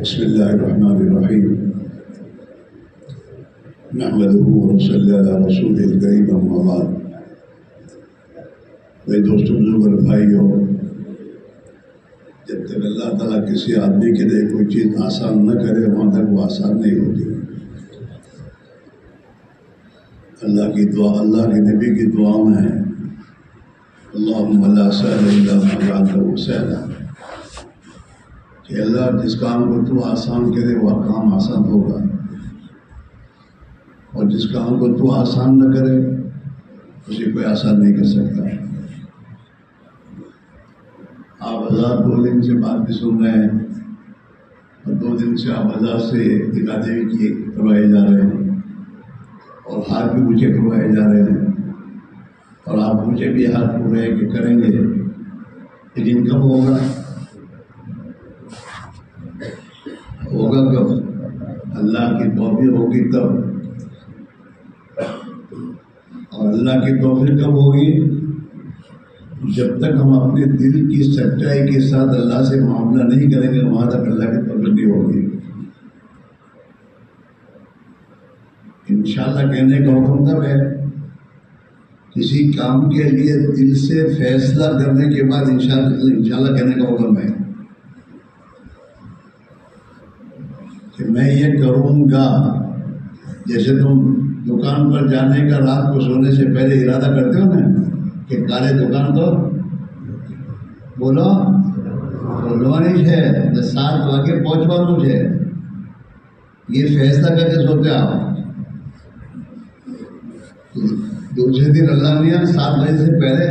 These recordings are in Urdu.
بسم اللہ الرحمن الرحیم نحمدہ ونصلی علی رسول الکریم اما بعد۔ میرے دوستوں بزرگ بھائیوں، جب تک اللہ تعالیٰ کسی آدمی کے لیے کوئی چیز آسان نہ کرے وہاں تک وہ آسان نہیں ہوتی۔ اللہ کی دعا، اللہ کے نبی کی دعا میں ہے اللہم لا سہل الا ما جعلتہ سہلا، کہ اللہ جس کام کو تو آسان کرے وہ کام آسان ہوگا، اور جس کام کو تو آسان نہ کرے اسے کوئی آسان نہیں کر سکتا۔ آپ آزاد 2 دن سے بات بھی سن رہے ہیں، اور 2 دن سے آپ آزاد سے دکھاتے بھی کروائے جا رہے ہیں، اور ہاتھ بھی مجھے کروائے جا رہے ہیں، اور آپ مجھے بھی ہاتھ پور رہے کہ کریں گے، لیکن کب ہوگا؟ ہوگا کب؟ اللہ کی توفیق ہوگی تب۔ اور اللہ کی توفیق کب ہوگی؟ جب تک ہم اپنے دل کی سچائی کے ساتھ اللہ سے معاملہ نہیں کریں گے وہاں تک اللہ کی توفیق نہیں ہوگی۔ انشاءاللہ کہنے کا حکم تب ہے کسی کام کے لیے دل سے فیصلہ کرنے کے بعد انشاءاللہ کہنے کا حکم ہے کہ میں یہ کروں گا۔ جیسے تم دکان پر جانے کا رات کو سونے سے پہلے ارادہ کرتے ہو نا کہ کالے دکان تو بولو نہیں ہے 7 واقع پہنچوا مجھے، یہ فیصلہ کر کے سوتے آپ۔ دوسرے دن اللہ میاں 7 بجے سے پہلے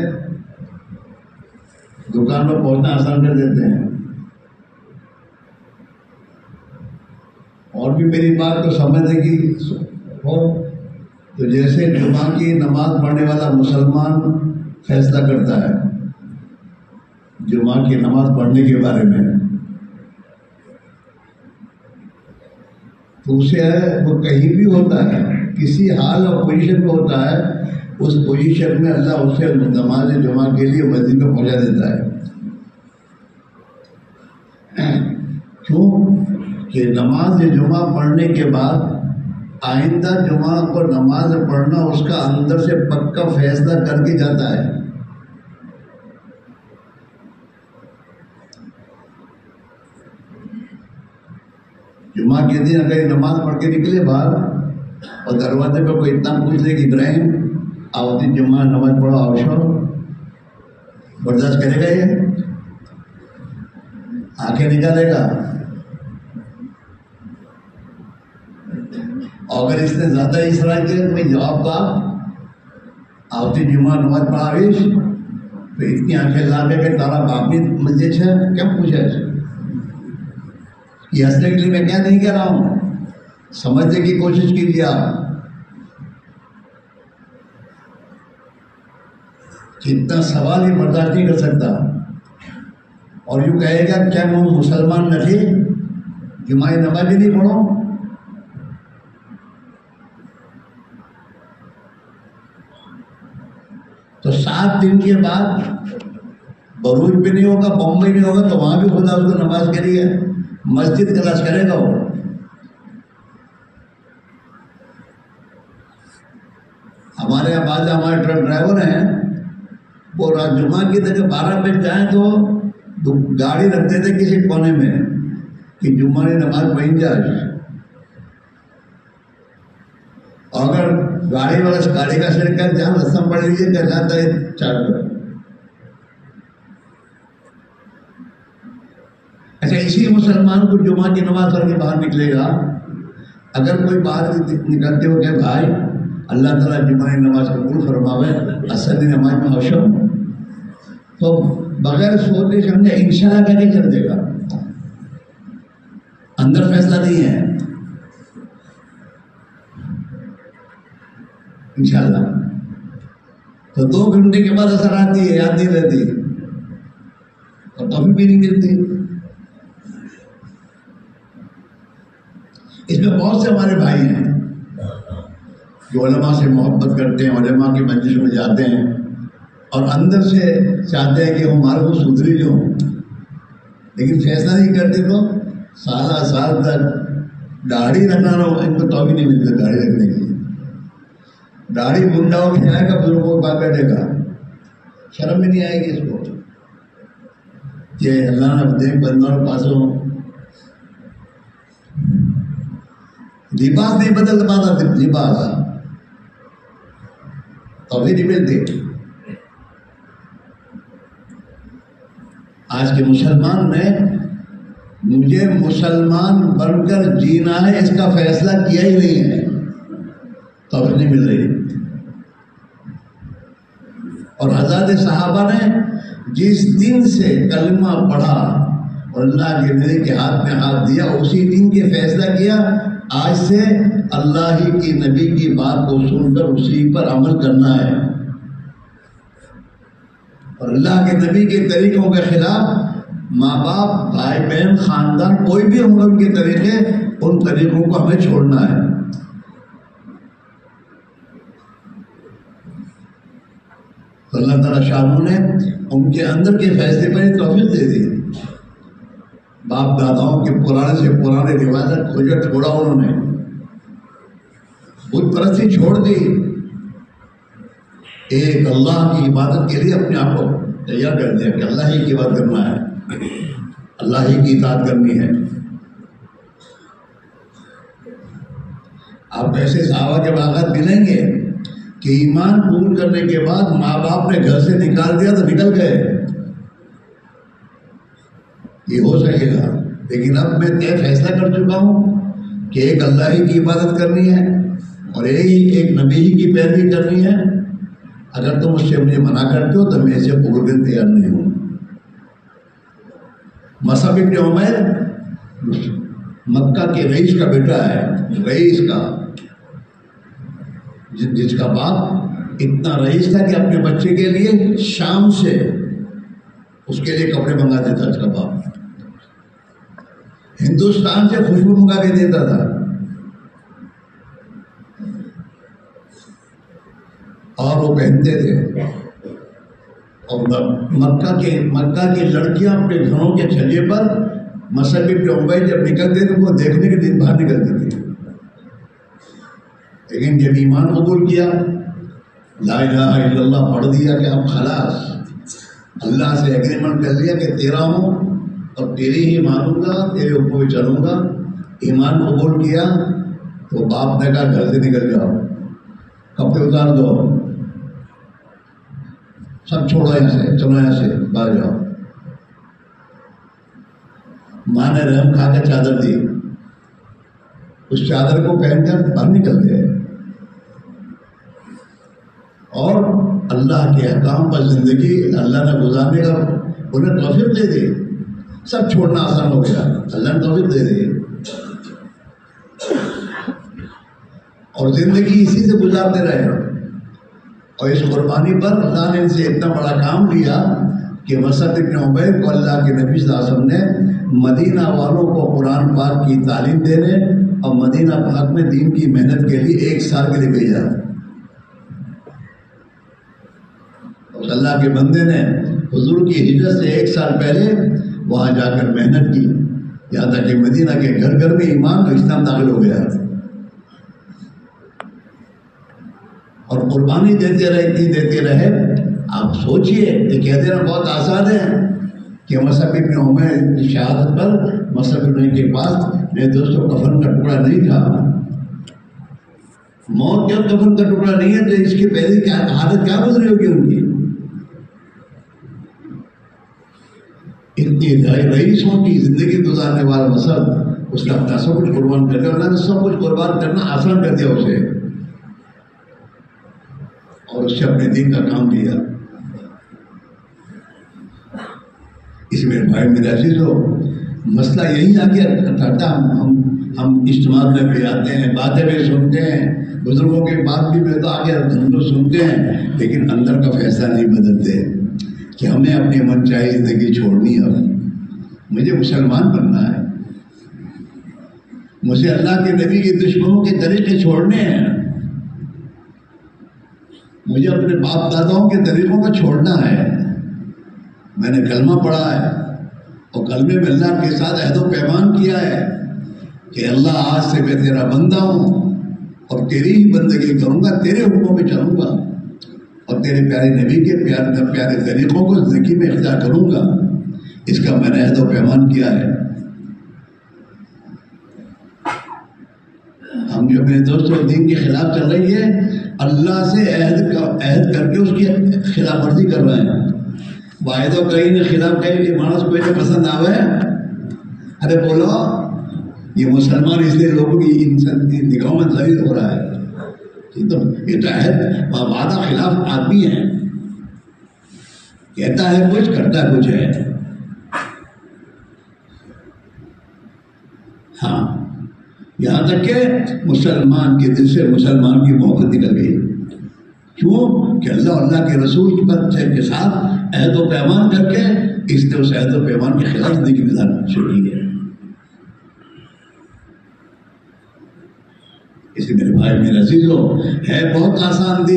دکان پر پہنچنا آسان کر دیتے ہیں۔ اور بھی میری بات کو سمجھنے کی ہو تو جیسے جمعہ کی نماز پڑھنے والا مسلمان فیصلہ کرتا ہے جمعہ کی نماز پڑھنے کے بارے میں، تو اسے وہ کہیں بھی ہوتا ہے، کسی حال اور پوزیشن میں ہوتا ہے، اس پوزیشن میں اللہ اسے نماز جمعہ کے لیے مسجد میں پہنچا دیتا ہے۔ کیوں کہ نماز جمعہ پڑھنے کے بعد آئندہ جمعہ کو نماز پڑھنا اس کا اندر سے پکا فیصلہ کر کے جاتا ہے۔ جمعہ کے دن اگر نماز پڑھ کے نکلے باہر اور دروازے پہ کوئی اتنا پوچھ لے کہ ابراہیم آوتی جمعہ نماز پڑھو آوشو، برداشت کرے گا؟ یہ آنکھیں نکالے گا؟ اور اگر اس نے زیادہ اصرار کیا تو میں جواب کا آوتی جمعہ نماز پڑھاویش تو اتنی آنکھیں لا کے کہ تارا باپ بھی مسجد ہے کیا پوچھا ہے؟ یہ ہنسنے کے لیے میں کیا نہیں کہہ رہا ہوں، سمجھنے کی کوشش کیجیے آپ۔ اتنا سوال ہی برداشت نہیں کر سکتا، اور یوں کہے گا کیا میں مسلمان نہیں، جمعہ نماز بھی نہیں پڑھو؟ تو 7 دن کے بعد بروج بھی نہیں ہوگا، بمبئی نہیں ہوگا، تو وہاں بھی خدا اس کو نماز کے لیے مسجد تلاش کرے گا۔ وہ ہمارے یہاں بعض ہمارے ٹرک ڈرائیور ہیں، وہ رات جمعہ کی جگہ 12 بجے جائیں تو گاڑی رکھتے تھے کسی کونے میں کہ جمعہ کی نماز پڑھ جائے، اور اگر گاڑی والا گاڑی کا سر کر جہاں رسم پڑھ لیجیے کہ اللہ تعالیٰ 4 بجے۔ اچھا، اسی مسلمان کو جمعہ کی نماز پڑھ کے باہر نکلے گا، اگر کوئی باہر نکلتے ہو کہ بھائی اللہ تعالیٰ جمعہ کی نماز قبول فرماوے، اصل نماز میں ہوشو، تو بغیر سوچنے سمجھے انشاءاللہ کہہ کے کر دے گا، اندر فیصلہ نہیں ہے انشاءاللہ۔ تو 2 گھنٹے کے بعد اثر آتی ہے، یاد نہیں رہتی، اور کبھی بھی نہیں ملتی۔ اس میں بہت سے ہمارے بھائی ہیں جو علماء سے محبت کرتے ہیں، علماء کی مجلس میں جاتے ہیں، اور اندر سے چاہتے ہیں کہ ہمارے کو سدھری جو، لیکن فیصلہ نہیں کرتے تو سالہ سال تک داڑھی رکھنا نہ ہو، ان کو توبہ نہیں ملتا داڑھی رکھنے کی. داڑھی منڈا ہو کے آئے گا، بزرگوں کے پاس بیٹھے گا، شرم بھی نہیں آئے گی اس کو کہ اللہ نے اپنے بندوں کے پاس لباس نہیں بدل پاتا. لباس توبہ نہیں ملتی. آج کے مسلمان نے مجھے مسلمان بن کر جینا ہے اس کا فیصلہ کیا ہی نہیں ہے، توبہ نہیں مل رہی. اور حضرات صحابہ نے جس دن سے کلمہ پڑھا اور اللہ کے نبی کے ہاتھ میں ہاتھ دیا، اسی دن کے فیصلہ کیا آج سے اللہ ہی کی نبی کی بات کو سن کر اسی پر عمل کرنا ہے. اور اللہ کے نبی کے طریقوں کے خلاف ماں باپ، بھائی بہن، خاندان، کوئی بھی ہوں ان کے طریقے، ان طریقوں کو ہمیں چھوڑنا ہے. اللہ تعالیٰ شاہوں نے ان کے اندر کے فیصلے پر توفیق دے دی. باپ داداؤں کے پرانے سے پرانے روایت کو چھوڑا، انہوں نے بت پرستی چھوڑ دی. ایک اللہ کی عبادت کے لیے اپنے آپ کو تیار کر دیا کہ اللہ ہی کی بات کرنا ہے، اللہ ہی کی اطاعت کرنی ہے. آپ ایسے صحابہ کے واقعات ملیں گے کہ ایمان قبول کرنے کے بعد ماں باپ نے گھر سے نکال دیا تو نکل گئے. یہ ہو سکے گا، لیکن اب میں طے فیصلہ کر چکا ہوں کہ ایک اللہ ہی کی عبادت کرنی ہے اور ایک نبی ہی کی پیروی کرنی ہے. اگر تم اس سے مجھے منع کرتے ہو تو میں اسے قبول کرنے تیار نہیں ہوں. مصعب بن عمیر مکہ کے رئیس کا بیٹا ہے، رئیس کا، جس کا باپ اتنا رئیس تھا کہ اپنے بچے کے لیے شام سے اس کے لیے کپڑے منگا دیتا. اس کا باپ ہندوستان سے خوشبو منگا کے دیتا تھا. اور وہ پہنتے تھے. اور مکہ کی لڑکیاں اپنے گھروں کے چھجے پر مصعب بن عمیر جب نکلتے تھے وہ دیکھنے کے لیے باہر نکلتے تھے. لیکن جب ایمان قبول کیا، لا الہ الا اللہ پڑھ دیا کہ اب خلاص اللہ سے ایگریمنٹ کر لیا کہ تیرا ہوں اور تیری ہی مانوں گا، تیرے اوپر بھی چلوں گا. ایمان قبول کیا تو باپ نے کہا گھر سے نکل جاؤ، کپڑے اتار دو، سب چھوڑو، یہاں سے چلو، یہاں سے باہر جاؤ. ماں نے رحم کھا کے چادر دی، اس چادر کو پہن کر باہر نکل گئے اور اللہ کے احکام پر زندگی اللہ نے گزارنے کا انہیں توفیق دے دی. سب چھوڑنا آسان ہو گیا، اللہ نے توفیق دے دی اور زندگی اسی سے گزارتے رہے. اور اس قربانی پر اللہ نے ان سے اتنا بڑا کام لیا کہ مصعب بن عمیر کو اللہ کے نبی صلی اللہ علیہ وسلم نے مدینہ والوں کو قرآن پاک کی تعلیم دینے اور مدینہ پاک میں دین کی محنت کے لیے 1 سال کے لیے بھیجا. اور اللہ کے بندے نے حضور کی ہجرت سے 1 سال پہلے وہاں جا کر محنت کی، یہاں تک کہ مدینہ کے گھر گھر میں ایمان اور اسلام داخل ہو گیا. اور قربانی دیتے رہے. آپ سوچئے، یہ کہہ دینا بہت آسان ہے کہ مصعب بن عمیر کی شہادت پر مصعب بن عمیر کے پاس میرے دوستوں کفن کا ٹکڑا نہیں تھا. موت جب کفن کا ٹکڑا نہیں ہے تو اس کی پہلے کیا حالت کیا گزری ہوگی ان کی. اتنی رئیسوں کی زندگی گزارنے والا مصعب، اس کا اپنا سب کچھ قربان کر دیا. اللہ نے سب کچھ قربان کرنا آسان کر دیا اسے اور اس سے اپنے دین کا کام لیا. اس میں بھائی میرے عزیز ہو، مسئلہ یہی آ گیا تھا. ہم اجتماع میں بھی آتے ہیں، باتیں بھی سنتے ہیں، بزرگوں کی بات بھی میں تو آگے ہم لوگ سنتے ہیں، لیکن اندر کا فیصلہ نہیں بدلتے کہ ہمیں اپنی من چاہی زندگی چھوڑنی ہے. مجھے مسلمان بننا ہے، مجھے اللہ کے نبی کے دشمنوں کے طریقے چھوڑنے ہیں، مجھے اپنے باپ داداؤں کے طریقوں کو چھوڑنا ہے. میں نے کلمہ پڑھا ہے، اور کلمے میں اللہ کے ساتھ عہد و پیمان کیا ہے کہ اللہ آج سے میں تیرا بندہ ہوں اور تیری ہی بندگی کروں گا، تیرے حکموں میں چلوں گا اور تیرے پیارے نبی کے پیارے طریقوں کو زندگی میں اختیار کروں گا. اس کا میں نے عہد و پیمان کیا ہے. ہم جو اپنے دوستوں دین کے خلاف چل رہی ہے، اللہ سے عہد کر کے اس کی خلاف ورزی کر رہے ہیں. واحد و کہیں نے خلاف کہیں کہ مانس کو یہ پسند آوے. ارے بولو، یہ مسلمان اس لیے لوگوں کی نگاہوں میں ذلیل ہو رہا ہے. یہ تو عہد وعدہ خلاف آدمی ہے، کہتا ہے کچھ کرتا کچھ ہے. ہاں، یہاں تک کہ مسلمان کے دل سے مسلمان کی محبت نکل گئی. کیوں کہ اللہ کے رسول کے ساتھ عہد و پیمان کر کے اس نے اس عہد و پیمان کے خلاف زندگی گزارنا شروع کی ہے. اس لیے میرے بھائی میرے عزیزو، ہے بہت آسان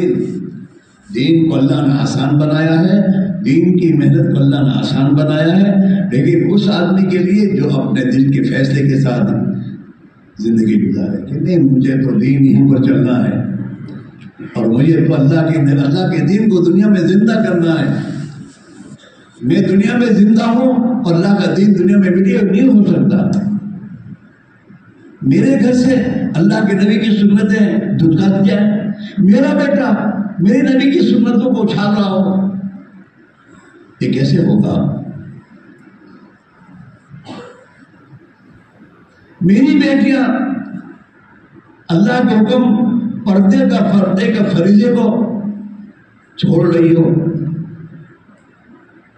دین کو اللہ نے آسان بنایا ہے، دین کی محنت کو اللہ نے آسان بنایا ہے، لیکن اس آدمی کے لیے جو اپنے دل کے فیصلے کے ساتھ زندگی گزارے کہ نہیں مجھے تو دین یہیں پر چلنا ہے اور مجھے تو اللہ کے دین کو دنیا میں زندہ کرنا ہے. میں دنیا میں زندہ ہوں اور اللہ کا دین دنیا میں نہیں ہو سکتا. میرے گھر سے اللہ کے نبی کی سنتیں دھتکار جائیں، میرا بیٹا میرے نبی کی سنتوں کو اچھال رہا ہو، یہ کیسے ہوگا؟ میری بیٹیاں اللہ کے حکم پردے کا فریضے کو چھوڑ رہی ہو،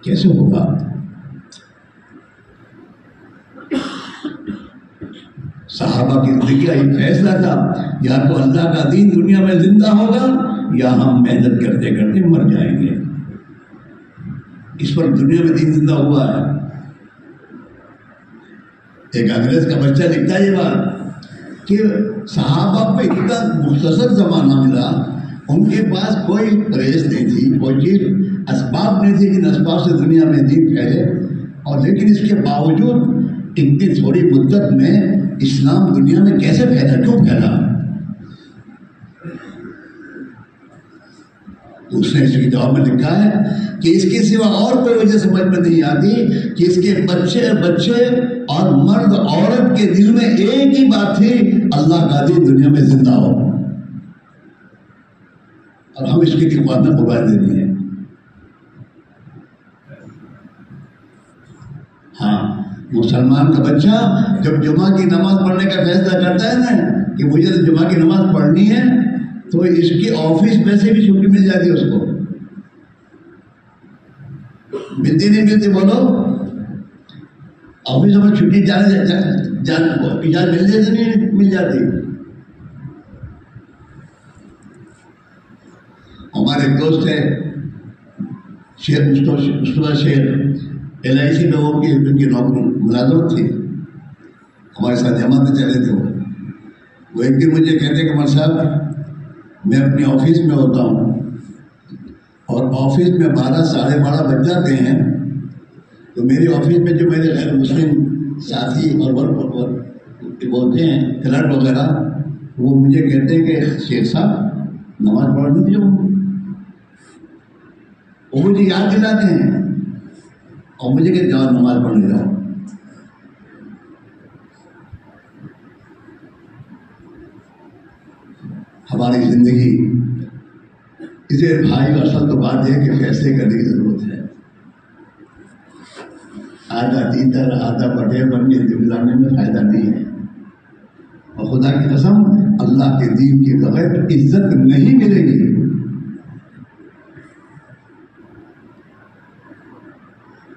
کیسے ہوگا؟ صحابہ کی زندگی کا ایک فیصلہ تھا، یا تو اللہ کا دین دنیا میں زندہ ہوگا یا ہم محنت کرتے کرتے مر جائیں گے. اس پر دنیا میں دین زندہ ہوا ہے. ایک انگریز کا بچہ لکھتا ہے یہ بات کہ صحابہ کو اتنا مختصر زمانہ ملا، ان کے پاس کوئی پریس نہیں تھی، کوئی چیز اسباب نہیں تھی جن اسباب سے دنیا میں دین پھیلے، اور لیکن اس کے باوجود اتنی تھوڑی مدت میں اسلام دنیا میں کیسے پھیلا، کیوں پھیلا؟ اس نے اس کی جواب میں لکھا ہے کہ اس کے سوا اور کوئی وجہ سمجھ میں نہیں آتی کہ اس کے بچے اور مرد عورت کے دل میں ایک ہی بات تھی، اللہ کا دین دنیا میں زندہ ہو. اور ہم اس کی بات میں قربانی دینی ہے. ہاں، مسلمان کا بچہ جب جمعہ کی نماز پڑھنے کا فیصلہ کرتا ہے نا کہ مجھے تو جمعہ کی نماز پڑھنی ہے، تو اس کی آفس میں سے بھی چھٹی مل جاتی ہے. اس کو ملتی نہیں ملتی؟ بولو، آفس میں چھٹی اجازت مل جاتی نہیں مل جاتی. ہمارے ایک دوست ہے شیخ مصطفیٰ شیخ، LIC میں ان کی نوکری ملازمت تھی، ہمارے ساتھ جماعت میں چلے تھے. وہ ایک دن مجھے کہتے کہ مر صاحب میں اپنی آفس میں ہوتا ہوں اور آفس میں 12 ساڑھے 12 بج جاتے ہیں، تو میری آفس میں جو میرے غیر مسلم ساتھی اور بولتے ہیں کلرک وغیرہ، وہ مجھے کہتے ہیں کہ شیخ صاحب نماز پڑھنے دیجیے. وہ مجھے یاد دلاتے ہیں اور مجھے کہ جاؤ نماز پڑھنے جاؤ. ہماری زندگی اسے بھائی اصل تو بات ہے کہ فیصلے کرنے کی ضرورت ہے. آدھا تیتر آدھا بٹے بن کے گزارنے میں فائدہ نہیں ہے. اور خدا کی قسم اللہ کے دین کے بغیر عزت نہیں ملے گی.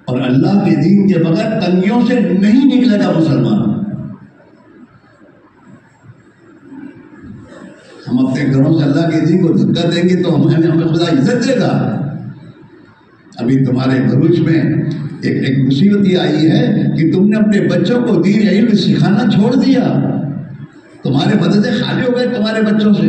اور اللہ کے دین کے بغیر تنگیوں سے نہیں نکلے گا مسلمان. ہم اپنے گھروں سے اللہ کے دین کو دھکا دیں گے تو ہمیں خدا عزت دے گا. ابھی تمہارے بھروچ میں ایک مصیبت یہ آئی ہے کہ تم نے اپنے بچوں کو دین علم سکھانا چھوڑ دیا. تمہارے مدرسے خالی ہو گئے تمہارے بچوں سے،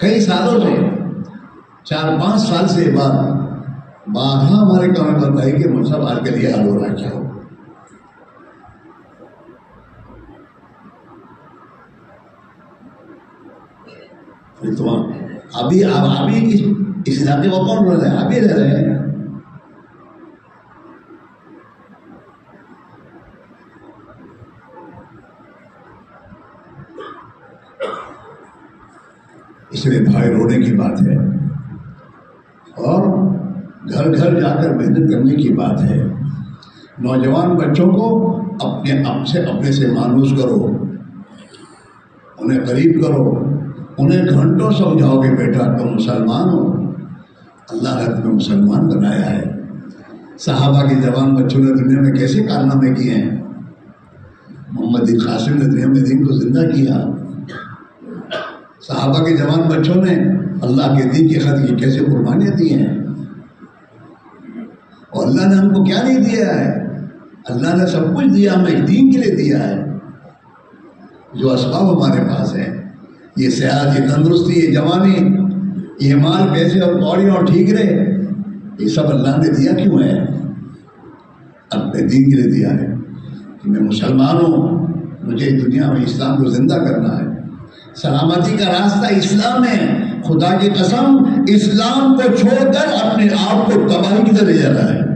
کئی سالوں سے 4-5 سال سے یہ بات بارہا ہمارے کام میں بتائی کہ مجھ سے بات کے لیے حل ہو رہا ہے کیا ہو. ابھی اس علاقے میں کون رہ رہے ہیں؟ ابھی رہ رہے ہیں. اس میں بھائی رونے کی بات ہے اور گھر گھر جا کر محنت کرنے کی بات ہے. نوجوان بچوں کو اپنے سے مانوس کرو، انہیں قریب کرو، انہیں گھنٹوں سمجھاؤ کہ بیٹا تم مسلمان ہو، اللہ نے تمہیں مسلمان بنایا ہے. صحابہ کے جوان بچوں نے دنیا میں کیسے کارنامے کیے ہیں. محمد بن قاسم نے دنیا میں دین کو زندہ کیا. صحابہ کے جوان بچوں نے اللہ کے دین کی خاطر کی کیسے قربانیاں دی ہیں. اور اللہ نے ہم کو کیا نہیں دیا ہے؟ اللہ نے سب کچھ دیا، ہمیں دین کے لیے دیا ہے. جو اسباب ہمارے پاس ہیں، یہ صحت، یہ تندرستی، یہ جوانی، یہ مال، پیسے اور کوڑی اور ٹھیک رہے، یہ سب اللہ نے دیا کیوں ہے؟ اپنے دین کے لیے دیا ہے کہ میں مسلمان ہوں، مجھے دنیا میں اسلام کو زندہ کرنا ہے. سلامتی کا راستہ اسلام ہے. خدا کی قسم اسلام کو چھوڑ کر اپنے آپ کو تباہی کی طرف لے جا رہا ہے.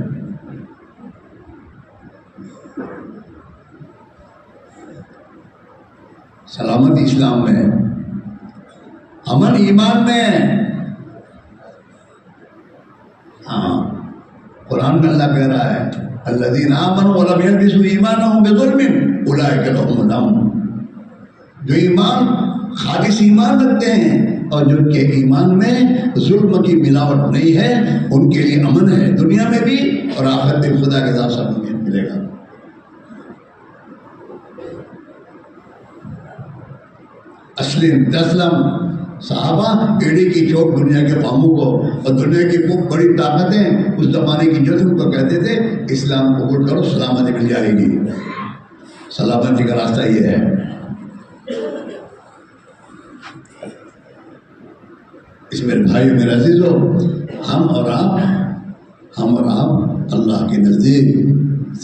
سلامتی اسلام میں ہے، امن ایمان میں ہے. ہاں، قرآن میں اللہ کہہ رہا ہے الذین آمنوا ولم یلبسوا ایمانہم بظلم اولئک لہم الامن. جو ایمان خالص ایمان رکھتے ہیں اور جن کے ایمان میں ظلم کی ملاوٹ نہیں ہے، ان کے لیے امن ہے، دنیا میں بھی اور آخرت میں خدا کے عذاب سے امن ملے گا. اسلم تسلم. صحابہ ایڑی کی چوٹ دنیا کے قوموں کو اور دنیا کی خوب بڑی طاقتیں اس زمانے کی جو ان کو کہتے تھے اسلام قبول کرو سلامتی مل جائے گی. سلامتی کا راستہ یہ ہے. اس میرے بھائی میرے عزیزو، ہم اور آپ اللہ کے نزدیک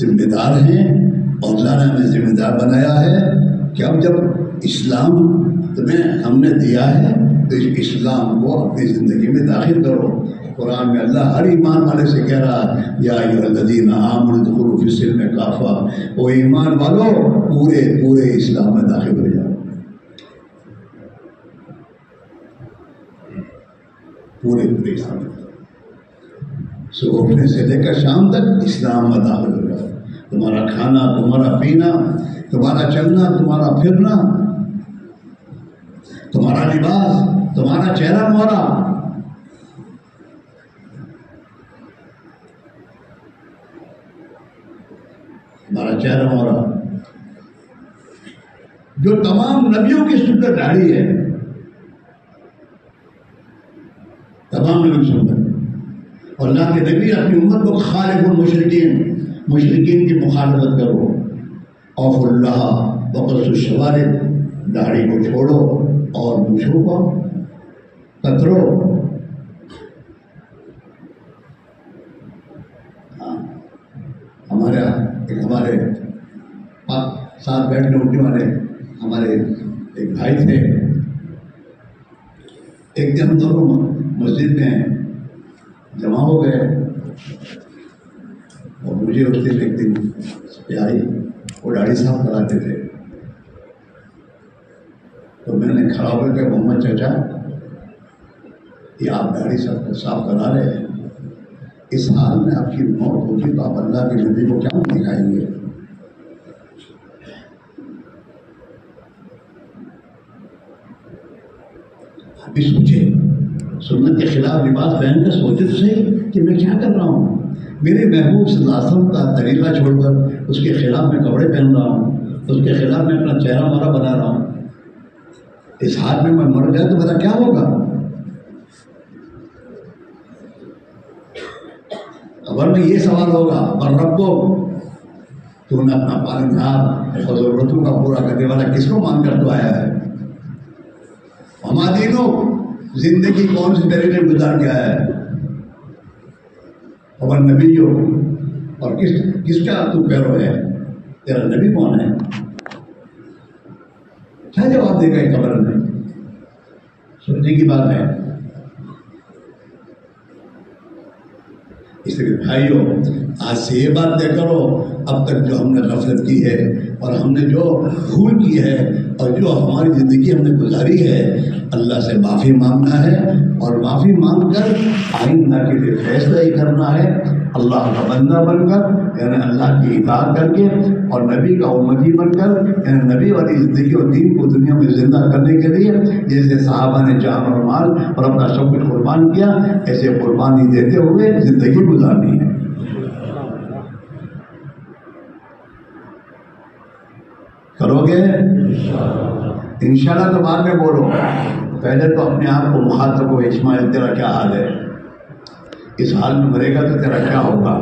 ذمہ دار ہیں اور اللہ نے ہمیں ذمہ دار بنایا ہے کہ اب جب اسلام تمہیں ہم نے دیا ہے تو اس اسلام کو اپنی زندگی میں داخل کرو. قرآن میں اللہ ہر ایمان والے سے کہہ رہا ہے یا ایھا الذین آمنوا ادخلوا فی السلم کافہ. وہ ایمان والو پورے اسلام میں داخل ہو جاؤ. پورے اسلام میں صبح اٹھنے سے لے کر شام تک اسلام میں داخل ہو جاؤ. تمہارا کھانا، تمہارا پینا، تمہارا چلنا، تمہارا پھرنا، تمہارا لباس، تمہارا چہرہ مہرا، ہمارا چہرہ مہرا، جو تمام نبیوں کی سنت داڑھی ہے، تمام نبی کی سنت. اور اللہ کے نبی اپنی امت کو خالف مشرکین کی مخالفت کرو. اوف اللہ وقص الشوارب، داڑھی کو چھوڑو اور مونچھوں کو کترو. ہمارے ساتھ بیٹھنے اٹھنے والے ہمارے ایک بھائی تھے. ایک دن ہم دونوں مسجد میں جمع ہو گئے اور مجھے اس دن ایک دن پیاری وہ داڑھی صاف کراتے تھے. تو میں نے کھڑا ہو کے محمد چچا یہ آپ داڑھی صاف کرا رہے ہیں، اس حال میں آپ کی موت ہوگی تو آپ اللہ کے نبی کو کیا دکھائیں گے؟ ابھی سوچے، سنت کے خلاف لباس پہن کر سوچے تو صحیح کہ میں کیا کر رہا ہوں. میرے محبوب صلی اللہ علیہ وسلم کا طریقہ چھوڑ کر اس کے خلاف میں کپڑے پہن رہا ہوں، اس کے خلاف میں اپنا چہرہ مہرا بنا رہا ہوں. اس حال میں مر جائے تو میرا کیا ہوگا؟ خبر میں یہ سوال ہوگا اور رب کو تو نے اپنا پالنہار اور ضرورتوں کا پورا کرنے والا کس کو مان کر تو آیا ہے؟ ہمارے دینوں زندگی کون سے طریقے گزار کے آیا ہے؟ اور نبی ہو اور کس کا تو پیرو ہے؟ تیرا نبی کون ہے؟ کیا جواب دے گا یہ قبر میں؟ سوچنے کی بات ہے۔ اس لیے بھائیوں، آج سے یہ بات طے کرو، اب تک جو ہم نے غفلت کی ہے اور ہم نے جو بھول کی ہے اور جو ہماری زندگی ہم نے گزاری ہے، اللہ سے معافی مانگنا ہے، اور معافی مانگ کر آئندہ کے لیے فیصلہ ہی کرنا ہے، اللہ کا بندہ بن کر، یعنی اللہ کی اطاعت کر کے، اور نبی کا امتی بن کر، یعنی نبی والی زندگی اور دین کو دنیا میں زندہ کرنے کے لیے جیسے صحابہ نے جان اور مال اور اپنا سب کچھ قربان کیا، ایسے قربانی دیتے ہوئے زندگی گزارنی ہے۔ کرو گے انشاءاللہ؟ تو بعد میں بولو، پہلے تو اپنے آپ کو محاسب کو، اسماعیل تیرا کیا حال ہے؟ اس حال میں مرے گا تو تیرا کیا ہوگا؟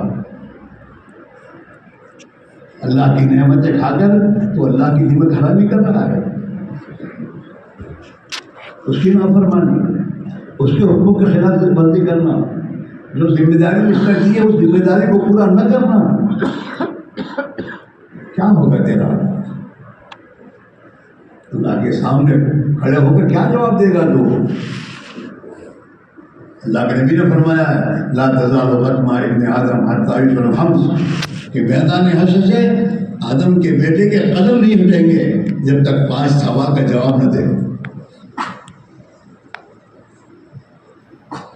اللہ کی نعمتیں کھا کر تو اللہ کی نعمت حرامی کر رہا ہے، اس کی نافرمانی، اس کے حقوق کے خلاف ورزی کرنا، جو ذمہ داری اس کا کی ہے اس ذمہ داری کو پورا نہ کرنا، کیا ہوگا تیرا؟ اللہ کے سامنے کھڑے ہو کر کیا جواب دے گا تو؟ اللہ کے نبی نے فرمایا ہے لا تزال قدم ابن آدم حتی یسأل عن خمس، کہ میدان حشر سے آدم کے بیٹے کے قدم نہیں ہٹیں گے جب تک 5 سوال کا جواب نہ دے۔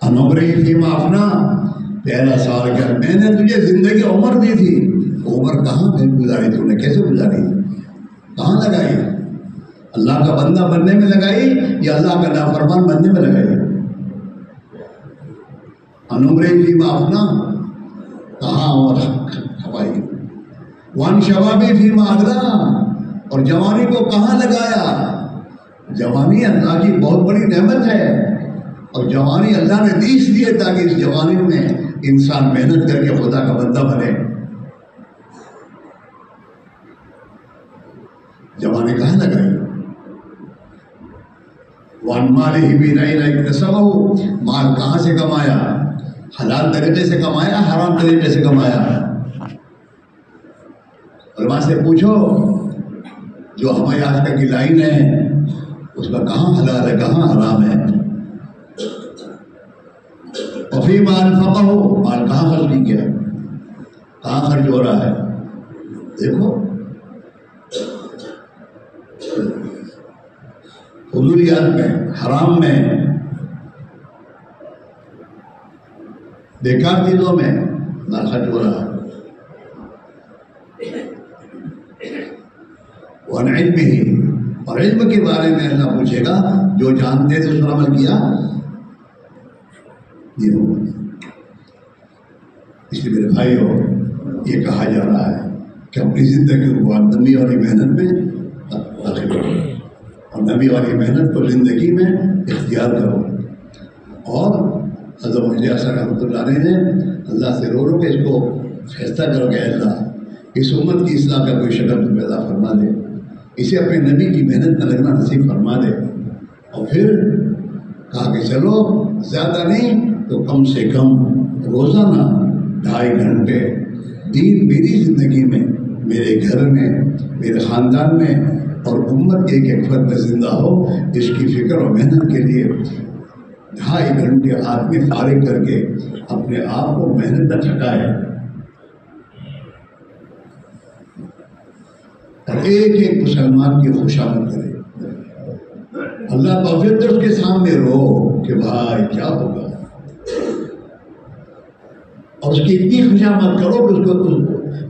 ان عمری فیما افنا، پہلا سوال کیا، میں نے تجھے زندگی عمر دی تھی، عمر کہاں پہ گزاری؟ تو نے کیسے گزاری؟ کہاں لگائی؟ اللہ کا بندہ بننے میں لگائی یا اللہ کا نافرمان بننے میں لگائی؟ ان عمری فیما افنا، کہاں عمر کھپائی؟ وان شبابی فیما ابلا، اور جوانی کو کہاں لگایا؟ جوانی اللہ کی بہت بڑی نعمت ہے، اور جوانی اللہ نے دی اس لیے تاکہ اس جوانی میں انسان محنت کر کے خدا کا بندہ بنے۔ جوانی کہاں لگائی؟ وان مالہ بھی نہیں اکتسبہ، مال کہاں سے کمایا؟ حلال طریقے سے کمایا، حرام طریقے سے کمایا؟ علماء سے پوچھو، جو ہماری آج تک کی لائن ہے اس کا کہاں حلال ہے کہاں حرام ہے؟ وفی مال انفقہ، مال کہاں خرچ نہیں کیا، کہاں خرچ ہو رہا ہے؟ دیکھو فضولیات میں، حرام میں، بیکار چیزوں میں نہ خرچ ہو رہا ہے۔ وعن علمہ، اور علم کے بارے میں اللہ پوچھے گا، جو جانتے تھے اس پر عمل کیا نہیں ہوگا۔ اس لیے میرے بھائیوں، یہ کہا جا رہا ہے کہ اپنی زندگی کو نبی والی محنت میں داخل کرو، اور نبی والی محنت کو زندگی میں اختیار کرو۔ اور حضرت مجھے اثر رحمۃ اللہ علیہ نے اللہ سے رو کے اس کو فیصلہ کرو کہ اللہ اس امت کی اصلاح کا کوئی شکل تو پیدا فرما دے، اسے اپنے نبی کی محنت میں لگنا نصیب فرما دے۔ اور پھر کہا کہ چلو زیادہ نہیں تو کم سے کم روزانہ 2.5 گھنٹے دین میری زندگی میں، میرے گھر میں، میرے خاندان میں اور امت کے ایک فرد میں زندہ ہو، اس کی فکر اور محنت کے لیے 2.5 گھنٹے آدمی فارغ کر کے اپنے آپ کو محنت نہ تھکائے، اور ایک ایک مسلمان کی خوشامد کرے۔ اللہ توفیق دے، اس کے سامنے رو کہ بھائی کیا ہوگا، اور اس کی اتنی خوشامد کرو کہ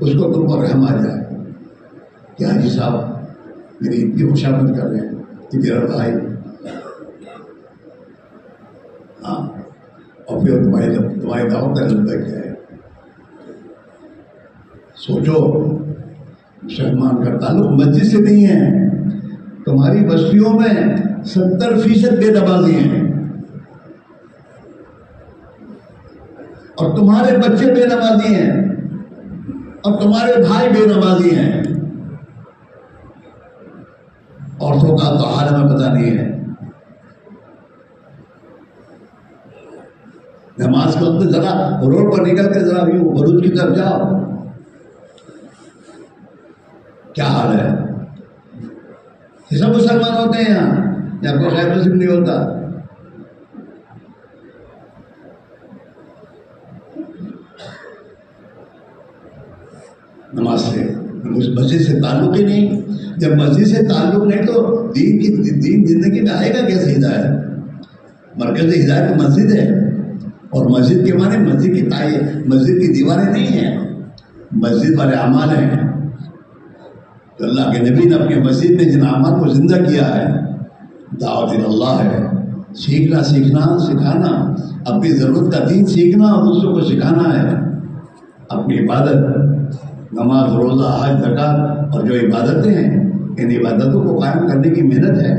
اس کو تم پر رحم آ جائے کہ حاجی صاحب میری اتنی خوشامد کر رہے ہیں کہ میرا بھائی، ہاں، اور پھر تمہاری دعوت کا لگتا کیا ہے؟ سوچو، مسلمان کا تعلق مسجد سے نہیں ہے، تمہاری بستیوں میں 70% بے نمازی ہیں، اور تمہارے بچے بے نمازی ہیں، اور تمہارے بھائی بے نمازی ہیں۔ عورتوں کا تو حال میں پتہ نہیں ہے، تو ذرا روڈ پر نکل کے ذرا یوں بروج کی طرف جاؤ، کیا حال ہے؟ یہ سب مسلمان ہوتے ہیں یہاں کوئی غیر مسلم نہیں ہوتا۔ نماز سے مسجد سے تعلق ہی نہیں، جب مسجد سے تعلق نہیں تو دین زندگی میں آئے گا کیسے ہدایت؟ مرکز ہدایت مسجد ہے، اور مسجد کے معنی مسجد کی دیواریں نہیں ہیں، مسجد والے اعمال ہیں۔ تو اللہ کے نبی نے اپنی مسجد میں جن اعمال کو زندہ کیا ہے، دعوت اللہ ہے، سیکھنا سکھانا، اپنی ضرورت کا دین سیکھنا اور دوسروں کو سکھانا ہے، اپنی عبادت نماز روزہ حج زکات اور جو عبادتیں ہیں ان عبادتوں کو قائم کرنے کی محنت ہے،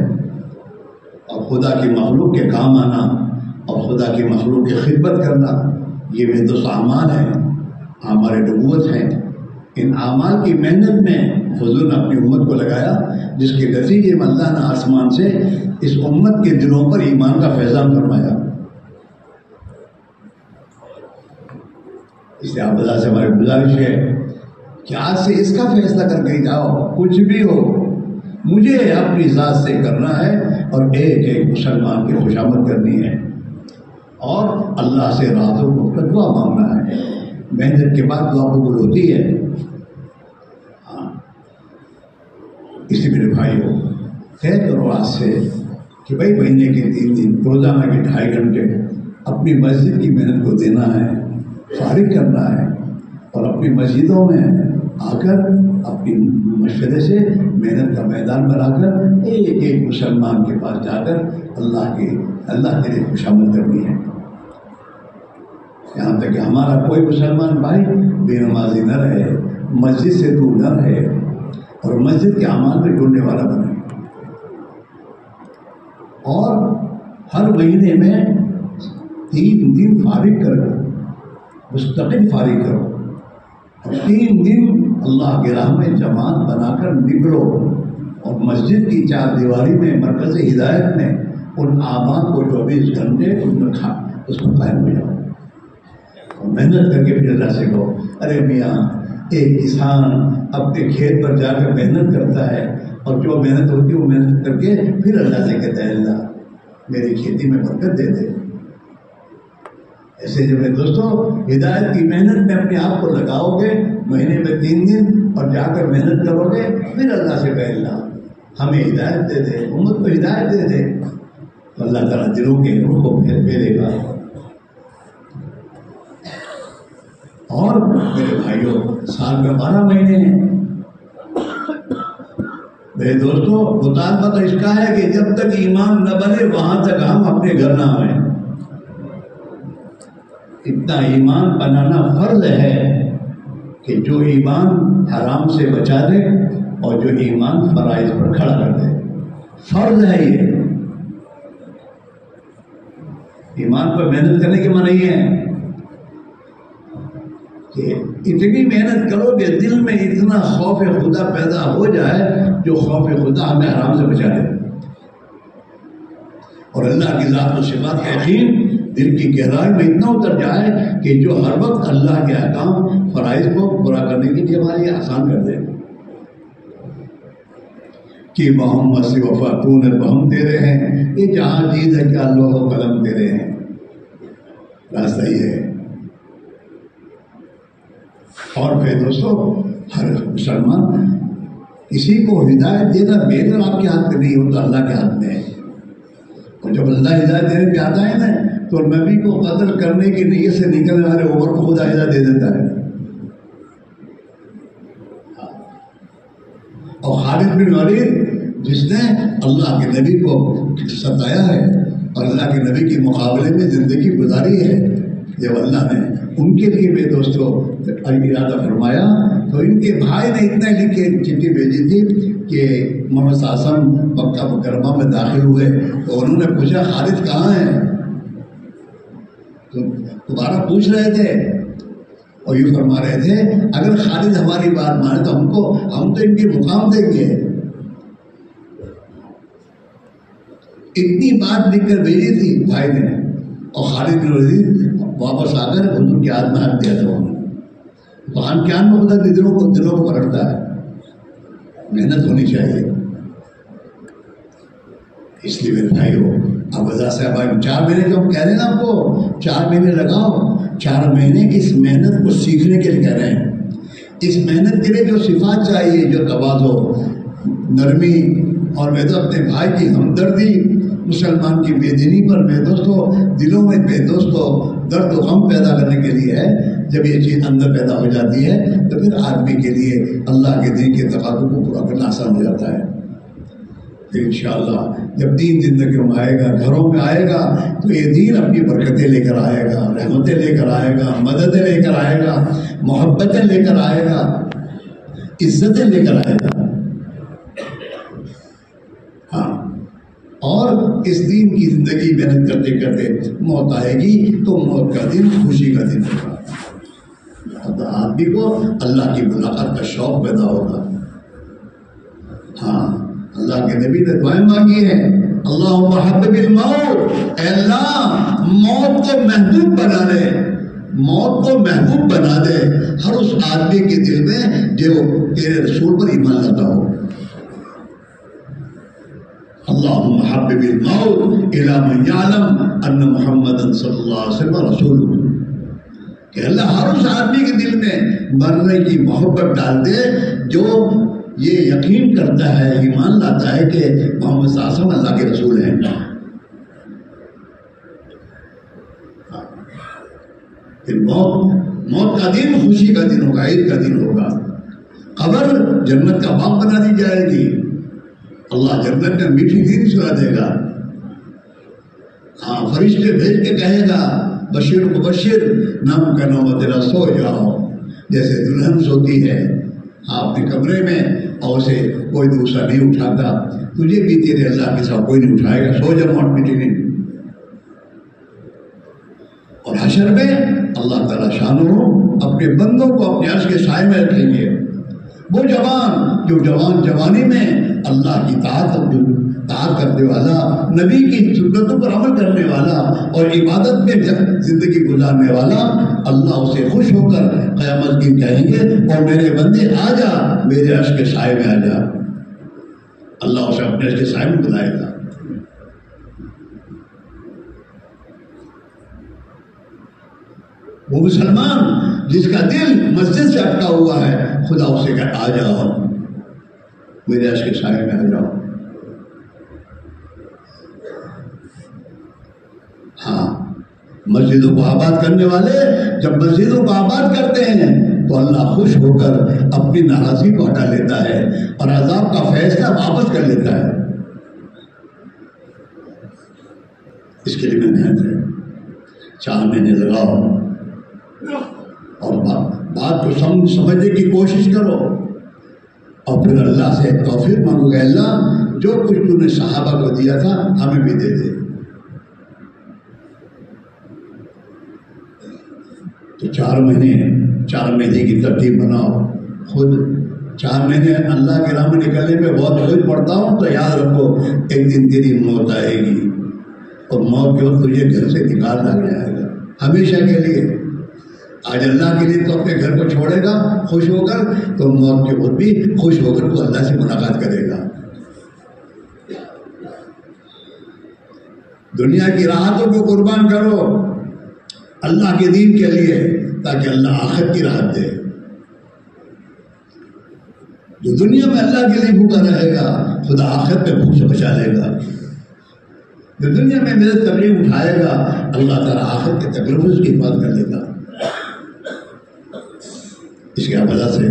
اور خدا کی مخلوق کے کام آنا اور خدا کی مخلوق کی خدمت کرنا، یہ بھی تو اعمال ہیں، ہمارے نبوت ہیں۔ ان اعمال کی محنت میں حضور نے اپنی امت کو لگایا، جس کے نتیجے میں اللہ نے آسمان سے اس امت کے دلوں پر ایمان کا فیضان فرمایا۔ اس لیے آپ اللہ سے ہماری گزارش ہے کہ آج سے اس کا فیصلہ کر کے جاؤ، کچھ بھی ہو مجھے اپنی ذات سے کرنا ہے اور ایک ایک مسلمان کی خوشامد کرنی ہے، اور اللہ سے راتوں کو دعا مانگنا ہے۔ محنت کے بعد دعا قبول ہوتی ہے۔ اسی میرے بھائیو، طے کرو آج سے کہ بھائی مہینے کے 3 دن روزانہ کے 2.5 گھنٹے اپنی مسجد کی محنت کو دینا ہے، فارغ کرنا ہے، اور اپنی مسجدوں میں آ کر اپنی مشورے سے محنت کا میدان بنا کر ایک ایک مسلمان کے پاس جا کر اللہ کے لیے خوشامد کرنی ہے، یہاں تک کہ ہمارا کوئی مسلمان بھائی بے نمازی نہ رہے، مسجد سے دور نہ رہے، اور مسجد کے اعمال میں جڑنے والا بنے۔ اور ہر مہینے میں 3 دن فارغ کرو، مستقل فارغ کرو، اور 3 دن اللہ کی راہ میں جماعت بنا کر نکلو، اور مسجد کی 4 دیواری میں مرکز ہدایت میں ان اعمال کو 24 گھنٹے اس کو قائم ہو جاؤ، اور محنت کر کے پھر اللہ سے کہو، ارے میاں ایک کسان اپنے کھیت پر جا کر محنت کرتا ہے، اور جو محنت ہوتی ہے وہ محنت کر کے پھر اللہ سے کہتا ہے اللہ میری کھیتی میں برکت دے دے۔ ایسے جو میرے دوستوں ہدایت کی محنت میں اپنے آپ کو لگاؤ گے، مہینے میں 3 دن اور جا کر محنت کرو گے، پھر اللہ سے کہے اللہ ہمیں ہدایت دے دے، امت کو ہدایت دے دے، تو اللہ تعالیٰ دلوں کے روح کو پھیرے گا۔ اور میرے بھائیوں سال میں 12 مہینے ہیں میرے دوستوں، مطالبہ تو اس کا ہے کہ جب تک ایمان نہ بنے وہاں تک ہم اپنے گھر نہ آئیں۔ اتنا ایمان بنانا فرض ہے کہ جو ایمان حرام سے بچا دے اور جو ایمان فرائض پر کھڑا کر دے، فرض ہے یہ۔ ایمان پر محنت کرنے کے معنی یہ ہے کہ اتنی محنت کرو کہ دل میں اتنا خوف خدا پیدا ہو جائے جو خوف خدا ہمیں حرام سے بچا دے، اور اللہ کی ذات و صفات کا یقین دل کی گہرائی میں اتنا اتر جائے کہ جو ہر وقت اللہ کے احکام فرائض کو پورا کرنے کے لیے ہمارے آسان کر دے کہ محمد سے وفاتون بہم تیرے ہیں، یہ جہاں چیز ہے کہ اللہ و قلم تیرے ہیں۔ راستہ یہ ہے۔ اور پھر دوستو ہر مسلمان کسی کو ہدایت دینا بہتر آپ کے ہاتھ میں نہیں ہوتا، اللہ کے ہاتھ میں ہے، اور جب اللہ ہدایت دینے پہ آتا ہے نا تو نبی کو قتل کرنے کی نیت سے نکلنے والے عمر کو خدا ہدایت دے دیتا ہے۔ اور خالد بن ولید جس نے اللہ کے نبی کو ستایا ہے اور اللہ کے نبی کے مقابلے میں زندگی گزاری ہے، جب اللہ نے ان کے لیے بھی دوستوں ارادہ فرمایا تو ان کے بھائی نے اتنا لکھ کے چٹھی بھیجی تھی کہ محمد صلی اللہ علیہ وسلم مکہ مکرمہ میں داخل ہوئے تو انہوں نے پوچھا خالد کہاں ہے؟ تو دوبارہ پوچھ رہے تھے اور یہ فرما رہے تھے اگر خالد ہماری بات مانے تو ہم تو ان کے مقام دیں گے۔ اتنی بات لکھ کر بھیجی تھی بھائی نے، اور خالد بن ولید واپس آ کر حضور کی ہاتھ میں ہاتھ دیا تھا. قرآن کیا میں خدا دلوں کو پکڑتا ہے. محنت ہونی چاہیے. اس لیے میرے بھائیو اب رضا صاحب 4 مہینے جو ہم کہہ رہے ہیں نا آپ کو 4 مہینے لگاؤ. 4 مہینے اس محنت کو سیکھنے کے لیے کہہ رہے ہیں. اس محنت کے لیے جو صفات چاہیے، جو تواضع، نرمی اور میں تو اپنے بھائی کی ہمدردی، مسلمان کی بے دینی پر میرے دوستوں دلوں میں بے دوستوں درد و غم پیدا کرنے کے لیے ہے. جب یہ چیز اندر پیدا ہو جاتی ہے تو پھر آدمی کے لیے اللہ کے دین کے تقاضوں کو پورا کرنا آسان ہو جاتا ہے. انشاءاللہ جب دین زندگیوں میں آئے گا، گھروں میں آئے گا، تو یہ دین اپنی برکتیں لے کر آئے گا، رحمتیں لے کر آئے گا، مددیں لے کر آئے گا، محبتیں لے کر آئے گا، عزتیں لے کر آئے گا. ہاں، اور اس دین کی زندگی محنت کرتے کرتے موت آئے گی تو موت کا دن خوشی کا دن ہوگا. آدمی کو اللہ کی ملاقات کا شوق پیدا ہوگا. ہاں، اللہ کے نبی نے دعائیں مانگی ہیں، اللہم حبب الموت، اے اللہ موت کو محبوب بنا دے، موت کو محبوب بنا دے ہر اس آدمی کے دل میں جو تیرے رسول پر ایمان لاتا ہو. اللہم حبب الموت الی من یعلم ان محمد صلی اللہ علیہ وسلم رسول. کہ اللہ ہر اس آدمی کے دل میں مرنے کی محبت ڈال دے جو یہ یقین کرتا ہے، ایمان لاتا ہے کہ محمد صلی اللہ علیہ وسلم اللہ کے رسول ہیں. پھر موت کا دن خوشی کا دن ہوگا، عید کا دن ہوگا. قبر جنت کا باغ بنا دی جائے گی. اللہ جنت میں میٹھی دین سنا دے گا. ہاں، فرشتے بھیج کے کہے گا بشیر مبشر نام کا نام تیرا سو جاؤ. جیسے دلہن سوتی ہے اپنے کمرے میں اور اسے کوئی دوسرا نہیں اٹھاتا، تجھے بھی تیرے اللہ کے ساتھ کوئی نہیں اٹھائے گا، سو جا موت میٹھی دین. اور حشر میں اللہ تعالیٰ شانہ اپنے بندوں کو اپنے عرش کے سائے میں رکھیں گے. وہ جوان جو جوانی میں اللہ کی طاعت کرنے والا، نبی کی سنتوں پر عمل کرنے والا اور عبادت میں زندگی گزارنے والا، اللہ اسے خوش ہو کر قیامت دن کہیں گے اور میرے بندے آ جا میرے عرش کے سائے میں آ جا. اللہ اسے اپنے عرش کے سائے میں بلائے گا. وہ مسلمان جس کا دل مسجد سے اٹکا ہوا ہے، خدا اسے کہ آ جاؤ میرے عرش کے سائے میں آ جاؤ. ہاں، مسجدوں کو آباد کرنے والے جب مسجدوں کو آباد کرتے ہیں تو اللہ خوش ہو کر اپنی ناراضی کو ہٹا لیتا ہے اور عذاب کا فیصلہ واپس کر لیتا ہے. اس کے لیے میں محنت ہے. 4 مہینے لگاؤ اور بات کو سمجھنے کی کوشش کرو اور پھر اللہ سے توفیق مانگو گے، اللہ جو کچھ تو نے صحابہ کو دیا تھا ہمیں بھی دے دے. تو 4 مہینے کی ترتیب بناؤ. خود 4 مہینے اللہ کے راہ میں نکلنے میں بہت بوجھ پڑتا ہوں تو یاد رکھو ایک دن تیری موت آئے گی اور موت کے وقت تجھے گھر سے نکالنا جائے گا ہمیشہ کے لیے. آج اللہ کے لیے تو اپنے گھر کو چھوڑے گا خوش ہو کر، تو موت کے وقت بھی خوش ہو کر تو اللہ سے ملاقات کرے گا. دنیا کی راحتوں کو قربان کرو اللہ کے دین کے لیے تاکہ اللہ آخرت کی راحت دے. جو دنیا میں اللہ کے لیے بھوکا رہے گا خدا آخرت میں بھوک سے بچا لے گا. جو دنیا میں میرے تکلیف اٹھائے گا اللہ تعالیٰ آخرت کے تکلیف اس کی حفاظت کر لے گا. اس کی وجہ سے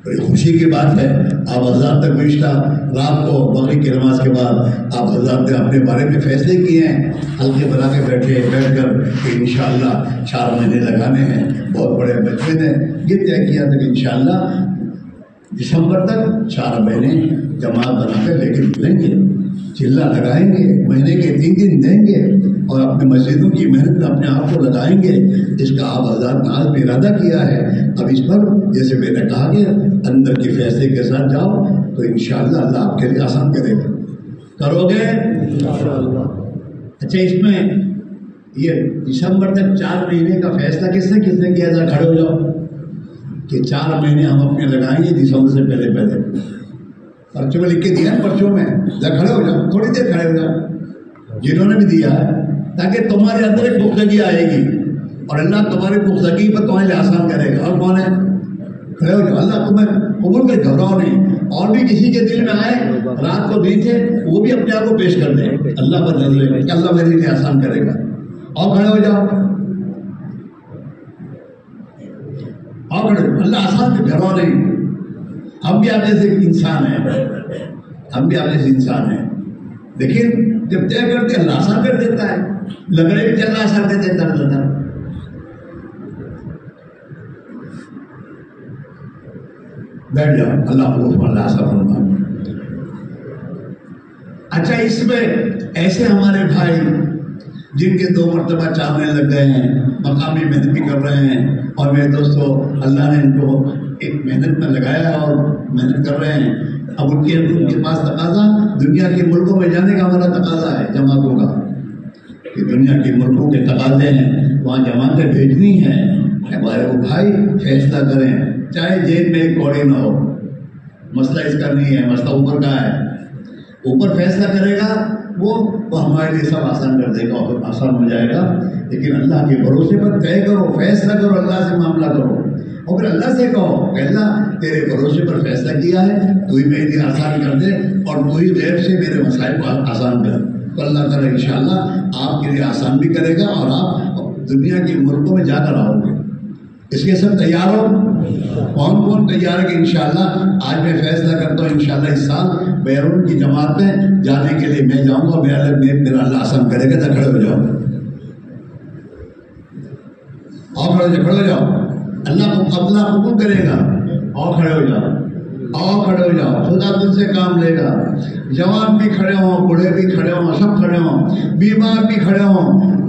بڑی خوشی کی بات ہے. آپ حضرات تک گزشتہ رات کو مغرب کی نماز کے بعد آپ حضرات نے اپنے بارے میں فیصلے کیے ہیں، حلقے بنا کے بیٹھ کر کہ انشاءاللہ 4 مہینے لگانے ہیں. بہت بڑے بچے نے یہ طے کیا تھا کہ انشاءاللہ دسمبر تک 4 مہینے جماعت بنا کر لے کے نکلیں گے، چلہ لگائیں گے، مہینے کے 3 دن دیں گے اور اپنے مسجدوں کی محنت میں اپنے آپ کو لگائیں گے. اس کا آپ حضرات نے آج بھی ارادہ کیا ہے. اب اس پر جیسے میں نے کہا کہ اندر کے فیصلے کے ساتھ جاؤ تو انشاءاللہ اللہ آپ کے لیے آسان کرے گا. کرو گے انشاءاللہ. اچھا، اس میں یہ دسمبر تک 4 مہینے کا فیصلہ کس نے کیا تھا؟ کھڑے ہو جاؤ کہ 4 مہینے ہم اپنے لگائیں گے دسمبر سے پہلے پرچوں میں لکھ کے دیا ہے، پرچوں میں کھڑے ہو جاؤ، تھوڑی دیر کھڑے ہو جاؤ، جنہوں نے بھی دیا ہے، تاکہ تمہارے اندر ایک پختگی آئے گی اور اللہ تمہاری پختگی پر تمہارے لیے آسان کرے گا۔ اور کون ہے؟ کھڑے ہو جاؤ، اللہ تمہیں قبول کر، گھبراؤ نہیں۔ اور بھی کسی کے دل میں آئے رات کو نہیں تھے، وہ بھی اپنے آپ کو پیش کر دیں اللہ پر نظر کہ اللہ میرے لیے آسان کرے گا۔ اور کھڑے ہو جاؤ، اور کھڑے ہو، اللہ آسان سے، گھبراؤ نہیں۔ ہم بھی آپ جیسے انسان ہیں، لیکن جب طے کرتے اللہ آسان کر دیتا ہے، لگڑے بھی اللہ آسان کر دیتا ہے۔ بیٹھ جاؤ، اللہ کو اللہ آسان فرما۔ اچھا، اس میں ایسے ہمارے بھائی جن کے 2 مرتبہ 4 مہینے لگ گئے ہیں، مقامی محنت بھی کر رہے ہیں، اور میرے دوستو اللہ نے ان کو ایک محنت میں لگایا اور محنت کر رہے ہیں۔ اب ان کے پاس تقاضا دنیا کے ملکوں میں جانے کا ہمارا تقاضا ہے جماعتوں کا، کہ دنیا کے ملکوں کے تقاضے ہیں، وہاں جماعتیں بھیجنی ہیں۔ ہمارے وہ بھائی فیصلہ کریں، چاہے جیب میں ایک کوڑی نہ ہو، مسئلہ اس کا نہیں ہے، مسئلہ اوپر کا ہے۔ اوپر فیصلہ کرے گا وہ ہمارے لیے سب آسان کر دے گا اور آسان ہو جائے گا۔ لیکن اللہ کے بھروسے پر طے کرو، فیصلہ کرو، اللہ سے معاملہ کرو، اور پھر اللہ سے کہو کہ اللہ تیرے بھروسے پر فیصلہ کیا ہے، تو ہی میرے لیے آسان کر دے اور تو ہی غیب سے میرے مسائل کو آسان کر۔ تو اللہ تعالیٰ انشاءاللہ آپ کے لیے آسان بھی کرے گا اور آپ دنیا کے ملکوں میں جا کر آؤ گے۔ اس کے سب تیار ہو؟ کون تیار ہے کہ انشاءاللہ آج میں فیصلہ کرتا ہوں انشاءاللہ اس سال بیرون کی جماعت میں جانے کے لیے میں جاؤں گا، میرا اللہ آسان کرے گا۔ تو کھڑے ہو جاؤ، اور کھڑے ہو جاؤ، اللہ کو قبلہ قبول کرے گا۔ اور کھڑے ہو جاؤ، اور کھڑے ہو جاؤ، خدا تم سے کام لے گا۔ جوان بھی کھڑے ہوں، بوڑھے بھی کھڑے ہوں، سب کھڑے ہوں، بیمار بھی کھڑے ہوں۔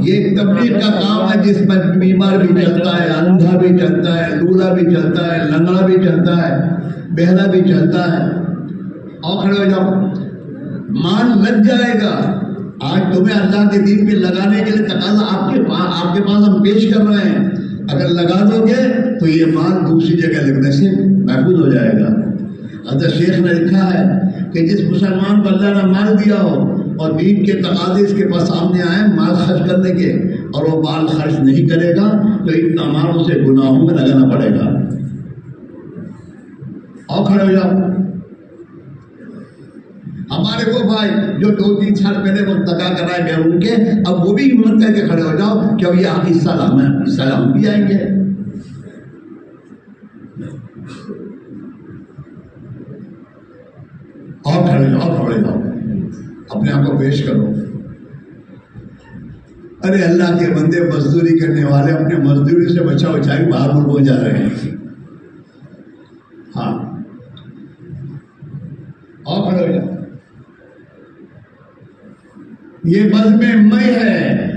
یہ تبلیغ کا کام ہے جس میں بیمار بھی چلتا ہے، اندھا بھی چلتا ہے، لولا بھی چلتا ہے، لنگڑا بھی چلتا ہے، بہرا بھی چلتا ہے۔ اور کھڑے ہو جاؤ، مان لگ جائے گا۔ آج تمہیں اللہ کے دین پہ لگانے کے لیے تقاضا آپ کے پاس ہم پیش کر رہے ہیں۔ اگر لگا دو گے تو یہ مال دوسری جگہ لگنے سے محفوظ ہو جائے گا۔ حضرت شیخ نے لکھا ہے کہ جس مسلمان کو اللہ نے مال دیا ہو اور دین کے تقاضے اس کے پاس سامنے آئے مال خرچ کرنے کے، اور وہ مال خرچ نہیں کرے گا تو اتنا مال اسے گناہوں میں لگانا پڑے گا۔ اور کھڑے ہو جاؤ۔ ہمارے وہ بھائی جو 2-3 سال پہلے منتقا کرائے بیرون کے، اب وہ بھی ہمت کر کے کھڑے ہو جاؤ کہ اب یہ اس سال ہم بھی آئیں گے۔ اور کھڑے جاؤ، اپنے آپ کو پیش کرو۔ ارے اللہ کے بندے مزدوری کرنے والے اپنے مزدوری سے بچا بچا کے باہر ملک جا رہے ہیں۔ ہاں، اور کھڑے ہو جاؤ۔ یہ بزم میں ہے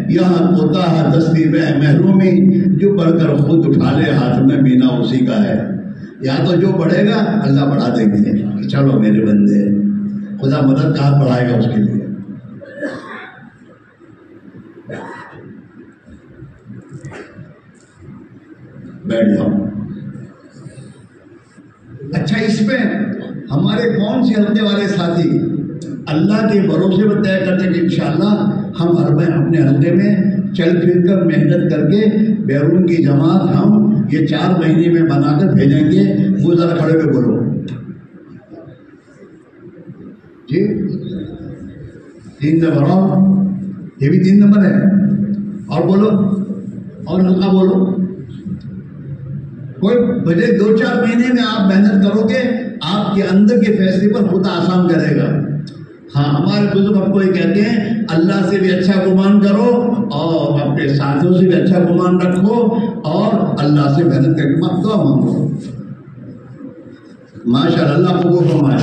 یہاں ہوتا ہے دستی میں محرومی، جو بڑھ کر خود اٹھا لے ہاتھ میں مینا اسی کا ہے۔ یا تو جو بڑھے گا اللہ بڑھا دیں گے کہ چلو میرے بندے، خدا مدد کا ہاتھ بڑھائے گا اس کے لیے۔ بیٹھ جاؤ۔ اچھا، اس میں ہمارے کون سے حلقے والے ساتھی اللہ کے بھروسے پر طے کرتے کہ انشاءاللہ ہم اپنے حلقے میں چل پھر کر محنت کر کے بیرون کی جماعت ہم یہ 4 مہینے میں بنا کر بھیجیں گے؟ وہ ذرا کھڑے ہوئے بولو جی۔ 3 نمبر، یہ بھی 3 نمبر ہے، اور بولو، اور ہلکا بولو۔ کوئی بجے 2-4 مہینے میں آپ محنت کرو گے، آپ کے اندر کے فیصلے پر خدا آسان کرے گا۔ ہاں، ہمارے بزرگ ہم کو یہ کہتے ہیں اللہ سے بھی اچھا گمان کرو اور اپنے ساتھیوں سے بھی اچھا گمان رکھو اور اللہ سے محنت کر کے دعا مانگو۔ ماشاءاللہ، اللہ کو فرمائے۔